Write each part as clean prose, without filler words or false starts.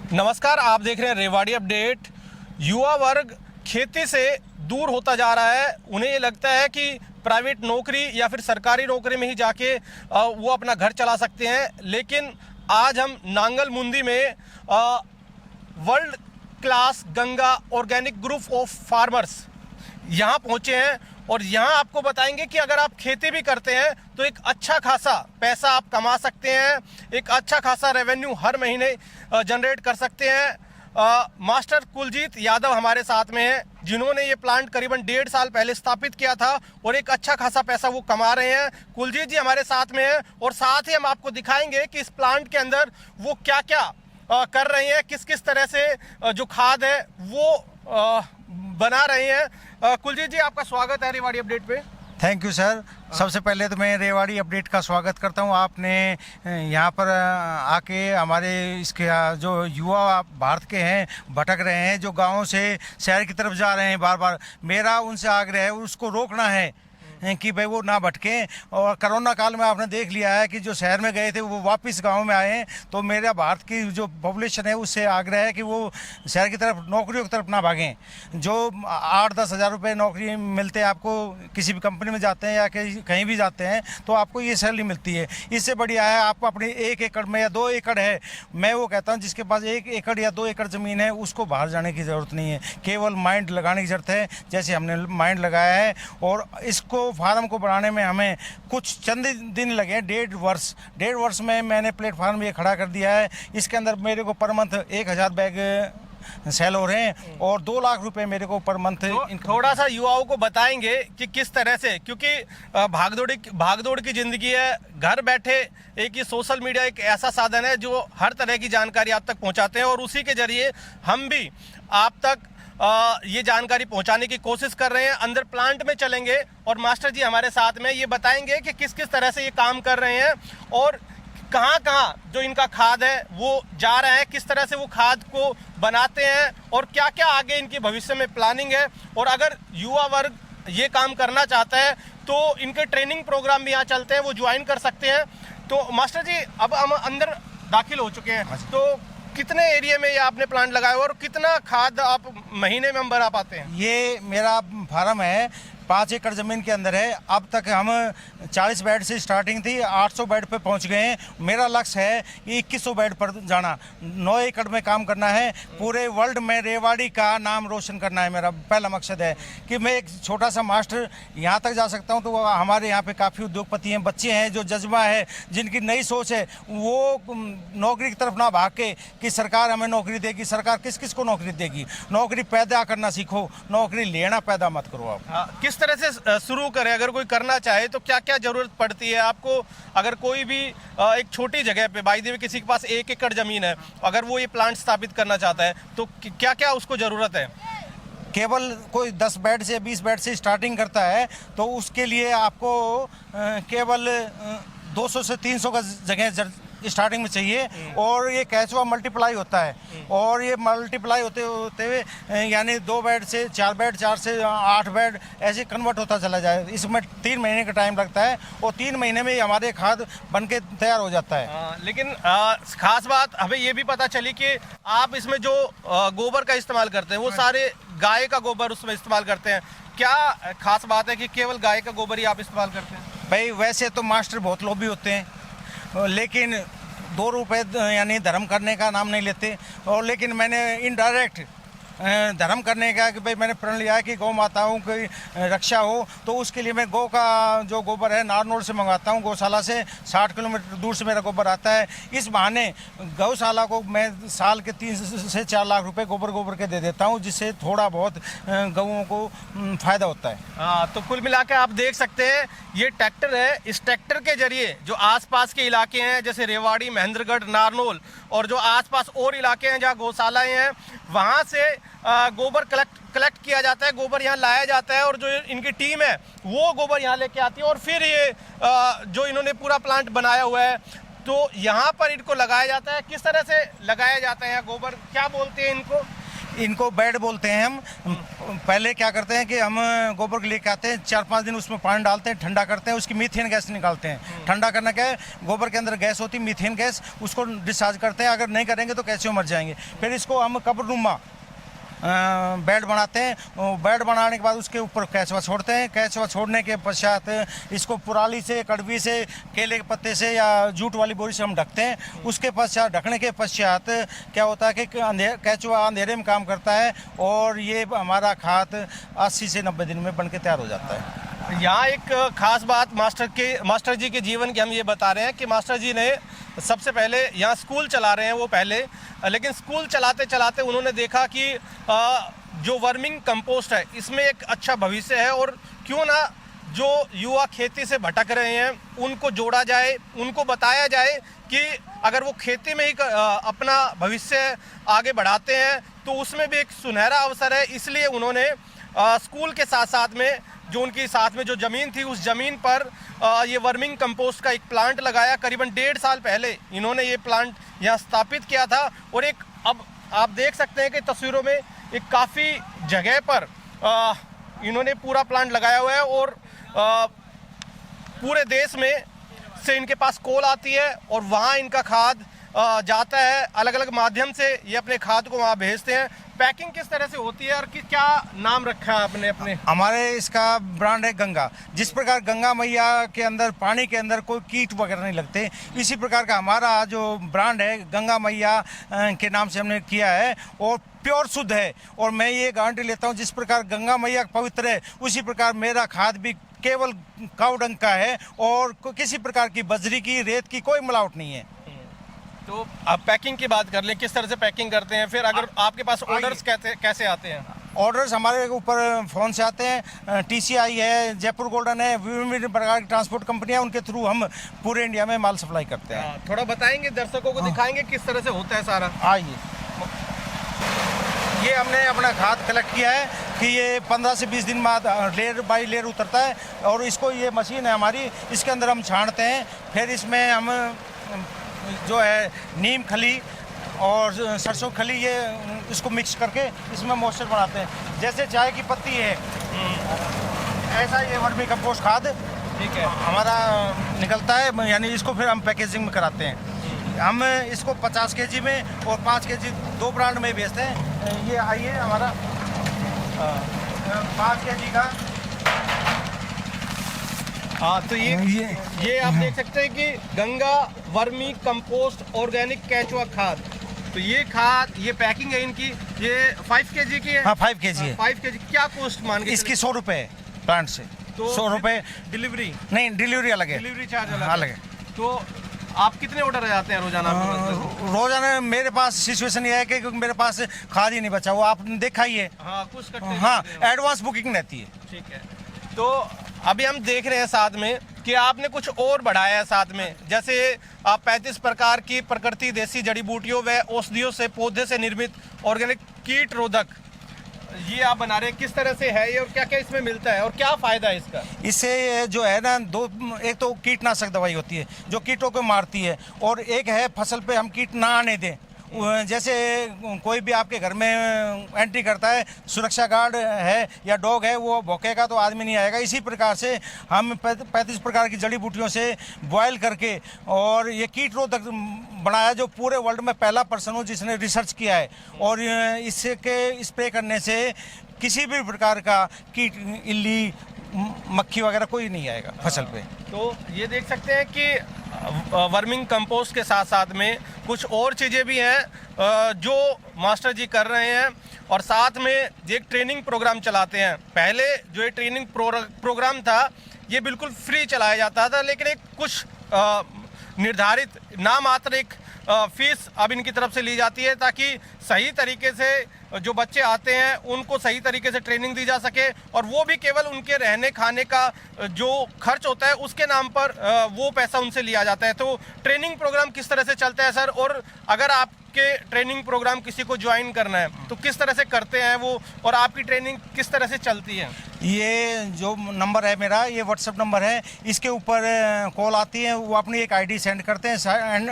नमस्कार, आप देख रहे हैं रेवाड़ी अपडेट। युवा वर्ग खेती से दूर होता जा रहा है। उन्हें ये लगता है कि प्राइवेट नौकरी या फिर सरकारी नौकरी में ही जाके वो अपना घर चला सकते हैं। लेकिन आज हम नांगल मुंदी में world class Ganga organic group of farmers यहाँ पहुँचे हैं और यहाँ आपको बताएंगे कि अगर आप खेती भी करते हैं तो एक अच्छा खासा पैसा आप कमा सकते हैं, एक अच्छा खासा रेवेन्यू हर महीने जनरेट कर सकते हैं। मास्टर कुलजीत यादव हमारे साथ में हैं, जिन्होंने ये प्लांट करीबन 1.5 साल पहले स्थापित किया था और एक अच्छा खासा पैसा वो कमा रहे हैं। कुलजीत जी हमारे साथ में हैं और साथ ही हम आपको दिखाएंगे कि इस प्लांट के अंदर वो क्या क्या कर रहे हैं, किस किस तरह से जो खाद है वो बना रहे हैं। कुलजीत जी, आपका स्वागत है रेवाड़ी अपडेट पे। Thank you sir. सबसे पहले तो मैं रेवाड़ी अपडेट का स्वागत करता हूं। आपने यहाँ पर आके हमारे इसके जो युवा भारत के हैं भटक रहे हैं, जो गांवों से शहर की तरफ जा रहे हैं, बार बार मेरा उनसे आग्रह है उसको रोकना है कि भाई वो ना भटकें। और कोरोना काल में आपने देख लिया है कि जो शहर में गए थे वो वापस गांव में आए हैं। तो मेरा भारत की जो पॉपुलेशन है उससे आग्रह है कि वो शहर की तरफ नौकरियों की तरफ ना भागें। जो 8-10 हज़ार रुपये नौकरी मिलते हैं आपको, किसी भी कंपनी में जाते हैं या कहीं भी जाते हैं तो आपको ये सैलरी मिलती है। इससे बढ़िया है आपको अपनी 1 एकड़ में या 2 एकड़ है, मैं वो कहता हूँ जिसके पास 1 एकड़ या 2 एकड़ ज़मीन है उसको बाहर जाने की ज़रूरत नहीं है, केवल माइंड लगाने की ज़रूरत है, जैसे हमने माइंड लगाया है। और इसको फार्म को बनाने में हमें कुछ चंद दिन लगे, 1.5 वर्ष में मैंने प्लेटफार्म ये खड़ा कर दिया है। इसके अंदर मेरे को पर मंथ 1000 बैग सेल हो रहे हैं और 2 लाख रुपए मेरे को पर मंथ। थोड़ा सा युवाओं को बताएंगे कि किस तरह से, क्योंकि भागदौड़ की जिंदगी है, घर बैठे एक ये सोशल मीडिया एक ऐसा साधन है जो हर तरह की जानकारी आप तक पहुंचाते हैं और उसी के जरिए हम भी आप तक ये जानकारी पहुंचाने की कोशिश कर रहे हैं। अंदर प्लांट में चलेंगे और मास्टर जी हमारे साथ में ये बताएंगे कि किस किस तरह से ये काम कर रहे हैं और कहाँ कहाँ जो इनका खाद है वो जा रहा है, किस तरह से वो खाद को बनाते हैं और क्या क्या आगे इनकी भविष्य में प्लानिंग है। और अगर युवा वर्ग ये काम करना चाहता है तो इनके ट्रेनिंग प्रोग्राम भी यहाँ चलते हैं, वो ज्वाइन कर सकते हैं। तो मास्टर जी अब हम अंदर दाखिल हो चुके हैं, तो कितने एरिया में ये आपने प्लांट लगाया और कितना खाद आप महीने में हम बना पाते हैं? ये मेरा फार्म है, 5 एकड़ ज़मीन के अंदर है। अब तक हम 40 बेड से स्टार्टिंग थी, 800 बेड पे पहुंच गए हैं। मेरा लक्ष्य है कि 2100 बेड पर जाना, 9 एकड़ में काम करना है, पूरे वर्ल्ड में रेवाड़ी का नाम रोशन करना है। मेरा पहला मकसद है कि मैं एक छोटा सा मास्टर यहाँ तक जा सकता हूँ। तो हमारे यहाँ पे काफ़ी उद्योगपति हैं, बच्चे हैं जो जज्बा है, जिनकी नई सोच है, वो नौकरी की तरफ ना भाग के कि सरकार हमें नौकरी देगी। सरकार किस किस को नौकरी देगी? नौकरी पैदा करना सीखो, नौकरी लेना पैदा मत करो। आप किस तरह से शुरू करें? अगर कोई करना चाहे तो क्या क्या जरूरत पड़ती है आपको? अगर कोई भी एक छोटी जगह पे, बाई द वे किसी के पास 1 एकड़ जमीन है, अगर वो ये प्लांट स्थापित करना चाहता है तो क्या क्या उसको जरूरत है? केवल कोई 10 बेड से 20 बेड से स्टार्टिंग करता है तो उसके लिए आपको केवल 200 से 300 का जगह स्टार्टिंग में चाहिए। और ये कैचवा मल्टीप्लाई होता है और ये मल्टीप्लाई होते होते हुए यानी 2 बेड से 4 बेड, 4 से 8 बेड ऐसे कन्वर्ट होता चला जाए। इसमें 3 महीने का टाइम लगता है और 3 महीने में हमारे खाद बन के तैयार हो जाता है। लेकिन खास बात हमें ये भी पता चली कि आप इसमें जो गोबर का इस्तेमाल करते हैं वो सारे गाय का गोबर उसमें इस्तेमाल करते हैं। क्या खास बात है कि केवल गाय का गोबर ही आप इस्तेमाल करते हैं? भाई वैसे तो मास्टर बहुत लोभी होते हैं, लेकिन 2 रुपये यानी धर्म करने का नाम नहीं लेते। और लेकिन मैंने इनडायरेक्ट धर्म करने का कि भाई मैंने प्रण लिया है कि गौ माताओं की रक्षा हो, तो उसके लिए मैं गौ का जो गोबर है नारनौल से मंगाता हूँ। गौशाला से 60 किलोमीटर दूर से मेरा गोबर आता है। इस बहाने गौशाला को मैं साल के 3 से 4 लाख रुपए गोबर के दे देता हूँ, जिससे थोड़ा बहुत गौओं को फ़ायदा होता है। हाँ, तो कुल मिला के आप देख सकते हैं ये ट्रैक्टर है। इस ट्रैक्टर के जरिए जो आसपास के इलाके हैं जैसे रेवाड़ी, महेंद्रगढ़, नारनौल और जो आसपास और इलाके हैं जहाँ गौशालाएँ हैं, वहाँ से गोबर कलेक्ट किया जाता है, गोबर यहाँ लाया जाता है और जो इनकी टीम है वो गोबर यहाँ लेके आती है और फिर ये जो इन्होंने पूरा प्लांट बनाया हुआ है तो यहाँ पर इनको लगाया जाता है। किस तरह से लगाया जाता है? गोबर क्या बोलते हैं इनको? इनको बेड बोलते हैं हम। पहले क्या करते हैं कि हम गोबर लेके आते हैं, 4-5 दिन उसमें पानी डालते हैं, ठंडा करते हैं, उसकी मीथेन गैस निकालते हैं। ठंडा करना क्या है, गोबर के अंदर गैस होती है मीथेन गैस, उसको डिस्चार्ज करते हैं। अगर नहीं करेंगे तो कैसे मर जाएंगे। फिर इसको हम कब्रनुमा बेड बनाते हैं। बेड बनाने के बाद उसके ऊपर केचुआ छोड़ते हैं। केचुआ छोड़ने के पश्चात इसको पुराली से, कड़वी से, केले के पत्ते से या जूट वाली बोरी से हम ढकते हैं। उसके पश्चात ढकने के पश्चात क्या होता है कि केचुआ अंधेरे में काम करता है और ये हमारा खाद 80 से 90 दिन में बन के तैयार हो जाता है। यहाँ एक खास बात मास्टर जी के जीवन की हम ये बता रहे हैं कि मास्टर जी ने सबसे पहले यहाँ स्कूल चला रहे हैं वो पहले, लेकिन स्कूल चलाते चलाते उन्होंने देखा कि जो वर्मिंग कंपोस्ट है इसमें एक अच्छा भविष्य है और क्यों ना जो युवा खेती से भटक रहे हैं उनको जोड़ा जाए, उनको बताया जाए कि अगर वो खेती में ही अपना भविष्य आगे बढ़ाते हैं तो उसमें भी एक सुनहरा अवसर है। इसलिए उन्होंने स्कूल के साथ साथ में जो उनकी साथ में जो ज़मीन थी उस ज़मीन पर ये वर्मिंग कंपोस्ट का एक प्लांट लगाया। करीबन 1.5 साल पहले इन्होंने ये प्लांट यहाँ स्थापित किया था और एक अब आप देख सकते हैं कि तस्वीरों में एक काफ़ी जगह पर इन्होंने पूरा प्लांट लगाया हुआ है और पूरे देश में से इनके पास कॉल आती है और वहाँ इनका खाद जाता है। अलग अलग माध्यम से ये अपने खाद को वहाँ भेजते हैं। पैकिंग किस तरह से होती है और क्या नाम रखा है आपने अपने? हमारे इसका ब्रांड है गंगा। जिस प्रकार गंगा मैया के अंदर पानी के अंदर कोई कीट वगैरह नहीं लगते, इसी प्रकार का हमारा जो ब्रांड है गंगा मैया के नाम से हमने किया है और प्योर शुद्ध है। और मैं ये गारंटी लेता हूँ जिस प्रकार गंगा मैया पवित्र है उसी प्रकार मेरा खाद भी केवल काऊ डंग का है और किसी प्रकार की बजरी की, रेत की कोई मिलावट नहीं है। तो आप पैकिंग की बात कर लें, किस तरह से पैकिंग करते हैं? फिर अगर आपके पास ऑर्डर्स कैसे आते हैं? ऑर्डर्स हमारे ऊपर फ़ोन से आते हैं। TCI है, जयपुर गोल्डन है, विभिन्न प्रकार की ट्रांसपोर्ट कंपनियां, उनके थ्रू हम पूरे इंडिया में माल सप्लाई करते हैं। थोड़ा बताएंगे, दर्शकों को दिखाएंगे किस तरह से होता है सारा? आइए, ये हमने अपना खाद कलेक्ट किया है कि ये 15 से 20 दिन बाद लेयर बाई लेयर उतरता है और इसको ये मशीन है हमारी, इसके अंदर हम छानते हैं। फिर इसमें हम जो है नीम खली और सरसों खली ये इसको मिक्स करके इसमें मॉइस्चर बनाते हैं। जैसे चाय की पत्ती है ऐसा ये वर्मी कंपोस्ट खाद ठीक है हमारा निकलता है, यानी इसको फिर हम पैकेजिंग में कराते हैं। हम इसको 50 kg में और 5 kg 2 ब्रांड में बेचते हैं। ये आइए हमारा 5 kg का। हाँ, तो ये आप देख सकते हैं कि गंगा वर्मी कंपोस्ट ऑर्गेनिक केचुआ खाद। तो ये खाद, ये पैकिंग है इनकी, ये 5 kg की है। हाँ, 5 kg है। 5 kg क्या कॉस्ट मान के? इसकी 100 रुपये प्लांट से। तो 100 रुपये डिलीवरी? नहीं, डिलीवरी अलग है, डिलीवरी चार्ज अलग है। तो आप कितने ऑर्डर आ जाते हैं रोजाना? रोजाना मेरे पास सिचुएशन ये है कि क्योंकि मेरे पास खाद ही नहीं बचा, वो आपने देखा ही है। हाँ, कुछ करते हैं। हाँ, एडवांस बुकिंग रहती है। ठीक है। तो अभी हम देख रहे हैं साथ में कि आपने कुछ और बढ़ाया है साथ में, जैसे आप 35 प्रकार की प्रकृति देसी जड़ी बूटियों व औषधियों से पौधे से निर्मित ऑर्गेनिक कीट रोधक ये आप बना रहे हैं। किस तरह से है ये और क्या क्या इसमें मिलता है और क्या फायदा है इसका? इससे जो है ना, एक तो कीटनाशक दवाई होती है जो कीटों को मारती है और एक है फसल पे हम कीट ना आने दें। जैसे कोई भी आपके घर में एंट्री करता है, सुरक्षा गार्ड है या डॉग है, वो भौंकेगा तो आदमी नहीं आएगा। इसी प्रकार से हम 35 प्रकार की जड़ी बूटियों से बॉयल करके और ये कीट रोधक बनाया जो पूरे वर्ल्ड में पहला पर्सन हो जिसने रिसर्च किया है। और इससे के स्प्रे करने से किसी भी प्रकार का कीट, इल्ली, मक्खी वगैरह कोई नहीं आएगा फसल पे। तो ये देख सकते हैं कि वर्मिंग कंपोस्ट के साथ साथ में कुछ और चीज़ें भी हैं जो मास्टर जी कर रहे हैं और साथ में एक ट्रेनिंग प्रोग्राम चलाते हैं। पहले जो ये ट्रेनिंग प्रोग्राम था ये बिल्कुल फ्री चलाया जाता था, लेकिन एक कुछ निर्धारित नामात्र एक फीस अब इनकी तरफ से ली जाती है ताकि सही तरीके से जो बच्चे आते हैं उनको सही तरीके से ट्रेनिंग दी जा सके और वो भी केवल उनके रहने खाने का जो खर्च होता है उसके नाम पर वो पैसा उनसे लिया जाता है। तो ट्रेनिंग प्रोग्राम किस तरह से चलता है सर, और अगर आपके ट्रेनिंग प्रोग्राम किसी को ज्वाइन करना है तो किस तरह से करते हैं वो और आपकी ट्रेनिंग किस तरह से चलती है? ये जो नंबर है मेरा, ये व्हाट्सएप नंबर है, इसके ऊपर कॉल आती है, वो अपनी एक आईडी सेंड करते हैं एंड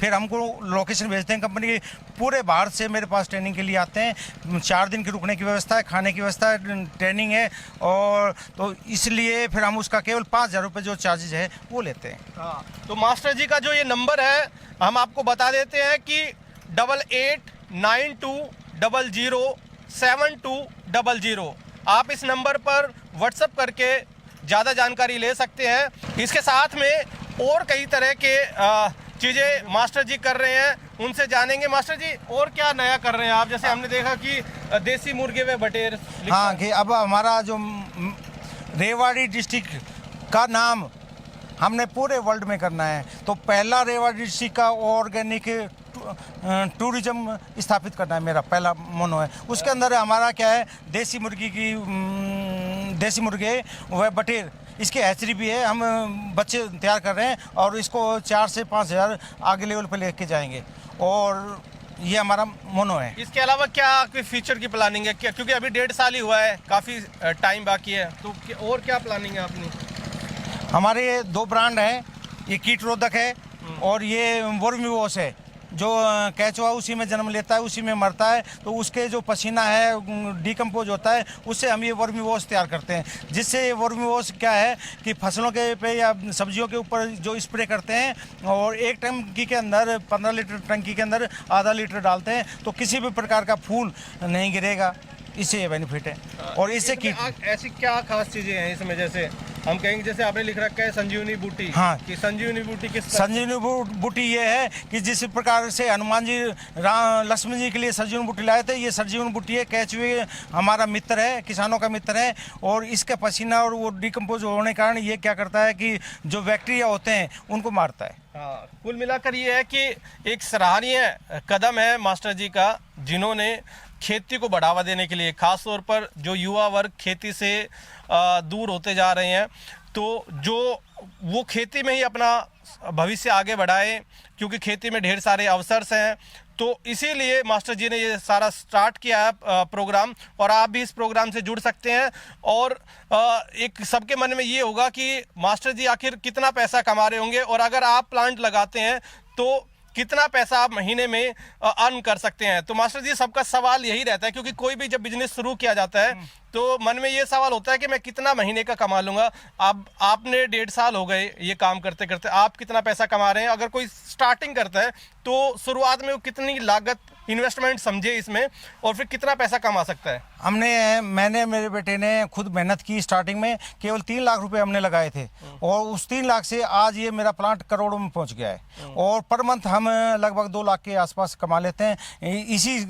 फिर हमको लोकेशन भेजते हैं। कंपनी पूरे भारत से मेरे पास ट्रेनिंग के लिए आते हैं हैं। 4 दिन की रुकने की व्यवस्था है, खाने की व्यवस्था है, ट्रेनिंग है, और तो इसलिए फिर हम उसका केवल 5,000 रुपये जो चार्जेज है वो लेते हैं। हाँ, तो मास्टर जी का जो ये नंबर है हम आपको बता देते हैं कि 8892007200। आप इस नंबर पर व्हाट्सएप करके ज़्यादा जानकारी ले सकते हैं। इसके साथ में और कई तरह के चीज़ें मास्टर जी कर रहे हैं, उनसे जानेंगे। मास्टर जी और क्या नया कर रहे हैं आप? जैसे हमने देखा कि देसी मुर्गे व बटेर। हाँ, कि अब हमारा जो रेवाड़ी डिस्ट्रिक्ट का नाम हमने पूरे वर्ल्ड में करना है, तो पहला रेवाड़ी डिस्ट्रिक्ट का ऑर्गेनिक टूरिज्म स्थापित करना है, मेरा पहला मोनो है। उसके अंदर हमारा क्या है, देसी मुर्गे व बटेर, इसके हैचरी भी है। हम बच्चे तैयार कर रहे हैं और इसको 4 से 5,000 आगे लेवल पे लेके जाएंगे, और ये हमारा मोनो है। इसके अलावा क्या कोई फीचर की प्लानिंग है क्या? क्योंकि अभी 1.5 साल ही हुआ है, काफ़ी टाइम बाकी है, तो और क्या प्लानिंग है अपनी? हमारे 2 ब्रांड हैं, ये कीट रोधक है और ये वर्मीवॉश है। जो केचुआ उसी में जन्म लेता है, उसी में मरता है, तो उसके जो पसीना है डिकम्पोज होता है, उससे हम ये वर्मीवॉश तैयार करते हैं। जिससे ये वर्मीवॉश क्या है कि फसलों के पे या सब्जियों के ऊपर जो स्प्रे करते हैं, और एक टंकी के अंदर 15 लीटर टंकी के अंदर आधा लीटर डालते हैं, तो किसी भी प्रकार का फूल नहीं गिरेगा। इससे ये बेनिफिट है। और इससे कीट ऐसी क्या खास चीज़ें हैं इसमें? जैसे हम कहेंगे, जैसे आपने लिख रखा है संजीवनी बूटी। हाँ, कि संजीवनी बूटी किस? संजीवनी बूटी ये है कि जिस प्रकार से हनुमान जी लक्ष्मण जी के लिए संजीवनी बूटी लाए थे, ये संजीवनी बूटी है। केचुए हमारा मित्र है, किसानों का मित्र है, और इसका पसीना और वो डिकम्पोज होने के कारण ये क्या करता है कि जो बैक्टीरिया होते हैं उनको मारता है। हाँ, कुल मिलाकर ये है कि एक सराहनीय कदम है मास्टर जी का, जिन्होंने खेती को बढ़ावा देने के लिए, खास तौर पर जो युवा वर्ग खेती से दूर होते जा रहे हैं, तो जो वो खेती में ही अपना भविष्य आगे बढ़ाए, क्योंकि खेती में ढेर सारे अवसर हैं। तो इसीलिए मास्टर जी ने ये सारा स्टार्ट किया है प्रोग्राम, और आप भी इस प्रोग्राम से जुड़ सकते हैं। और एक सबके मन में ये होगा कि मास्टर जी आखिर कितना पैसा कमा रहे होंगे, और अगर आप प्लांट लगाते हैं तो कितना पैसा आप महीने में अर्न कर सकते हैं। तो मास्टर जी सबका सवाल यही रहता है, क्योंकि कोई भी जब बिजनेस शुरू किया जाता है तो मन में ये सवाल होता है कि मैं कितना महीने का कमा लूँगा। आपने 1.5 साल हो गए ये काम करते करते, आप कितना पैसा कमा रहे हैं? अगर कोई स्टार्टिंग करता है तो शुरुआत में वो कितनी लागत इन्वेस्टमेंट समझे इसमें, और फिर कितना पैसा कमा सकता है? मैंने मेरे बेटे ने खुद मेहनत की। स्टार्टिंग में केवल 3 लाख रुपए हमने लगाए थे, और उस 3 लाख से आज ये मेरा प्लांट करोड़ों में पहुंच गया है, और पर मंथ हम लगभग 2 लाख के आसपास कमा लेते हैं। इसी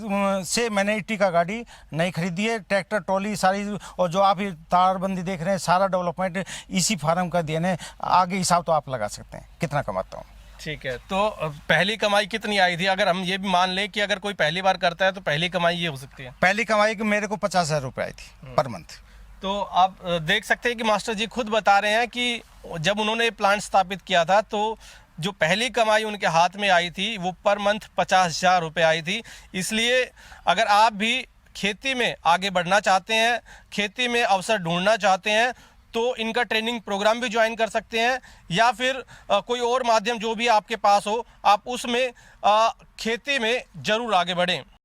से मैंने इट्टिका गाड़ी नई खरीदी है, ट्रैक्टर ट्रॉली सारी, और जो आप तारबंदी देख रहे हैं, सारा डेवलपमेंट इसी फार्म का दिया है। आगे हिसाब तो आप लगा सकते हैं कितना कमाता हूँ। ठीक है, तो पहली कमाई कितनी आई थी? अगर हम ये भी मान लें कि अगर कोई पहली बार करता है तो पहली कमाई ये हो सकती है? पहली कमाई कि मेरे को 50,000 रुपये आई थी पर मंथ। तो आप देख सकते हैं कि मास्टर जी खुद बता रहे हैं कि जब उन्होंने प्लांट स्थापित किया था तो जो पहली कमाई उनके हाथ में आई थी वो पर मंथ 50,000 रुपये आई थी। इसलिए अगर आप भी खेती में आगे बढ़ना चाहते हैं, खेती में अवसर ढूंढना चाहते हैं, तो इनका ट्रेनिंग प्रोग्राम भी ज्वाइन कर सकते हैं, या फिर कोई और माध्यम जो भी आपके पास हो, आप उसमें खेती में ज़रूर आगे बढ़ें।